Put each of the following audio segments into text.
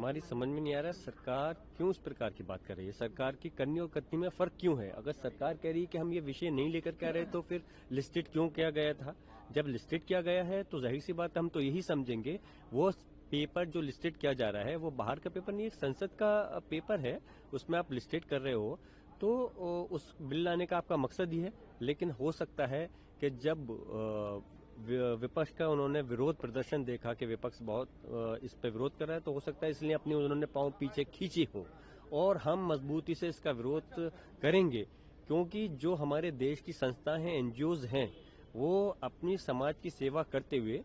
हमारी समझ में नहीं आ रहा सरकार क्यों इस प्रकार की बात कर रही है। सरकार की करनी और करनी में फर्क क्यों है। अगर सरकार कह रही है कि हम ये विषय नहीं लेकर के आ रहे तो फिर लिस्टेड क्यों किया गया था। जब लिस्टेड किया गया है तो जाहिर सी बात हम तो यही समझेंगे वो पेपर जो लिस्टेड किया जा रहा है वो बाहर का पेपर नहीं, एक संसद का पेपर है, उसमें आप लिस्टेड कर रहे हो तो उस बिल लाने का आपका मकसद ही है। लेकिन हो सकता है कि जब विपक्ष का उन्होंने विरोध प्रदर्शन देखा कि विपक्ष बहुत इस पे विरोध कर रहा है, तो हो सकता है इसलिए अपनी उन्होंने पांव पीछे खींची हो और हम मजबूती से इसका विरोध करेंगे। क्योंकि जो हमारे देश की संस्थाएं हैं, एनजीओज हैं, वो अपनी समाज की सेवा करते हुए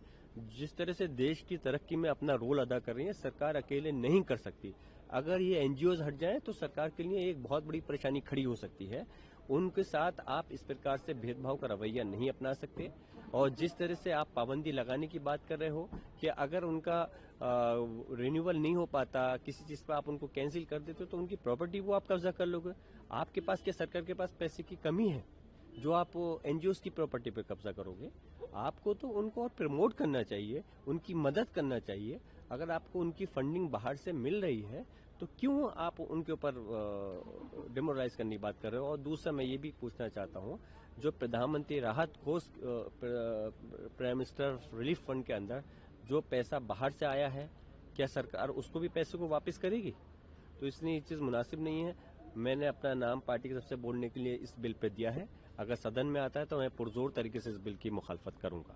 जिस तरह से देश की तरक्की में अपना रोल अदा कर रही है, सरकार अकेले नहीं कर सकती। अगर ये एनजीओज हट जाएं तो सरकार के लिए एक बहुत बड़ी परेशानी खड़ी हो सकती है। उनके साथ आप इस प्रकार से भेदभाव का रवैया नहीं अपना सकते। और जिस तरह से आप पाबंदी लगाने की बात कर रहे हो कि अगर उनका रिन्यूअल नहीं हो पाता, किसी चीज पर आप उनको कैंसिल कर देते हो तो उनकी प्रॉपर्टी वो आप कब्जा कर लोगे। आपके पास क्या सरकार के पास पैसे की कमी है जो आप एनजीओ की प्रॉपर्टी पे कब्जा करोगे। आपको तो उनको और प्रमोट करना चाहिए, उनकी मदद करना चाहिए। अगर आपको उनकी फंडिंग बाहर से मिल रही है तो क्यों आप उनके ऊपर डिमोरलाइज करने की बात कर रहे हो। और दूसरा मैं ये भी पूछना चाहता हूँ, जो प्रधानमंत्री राहत कोष प्राइम मिनिस्टर रिलीफ फंड के अंदर जो पैसा बाहर से आया है, क्या सरकार उसको भी पैसे को वापस करेगी। तो इसलिए ये चीज मुनासिब नहीं है। मैंने अपना नाम पार्टी की तरफ से बोलने के लिए इस बिल पे दिया है। अगर सदन में आता है तो मैं पुरजोर तरीके से इस बिल की मुखालफत करूंगा।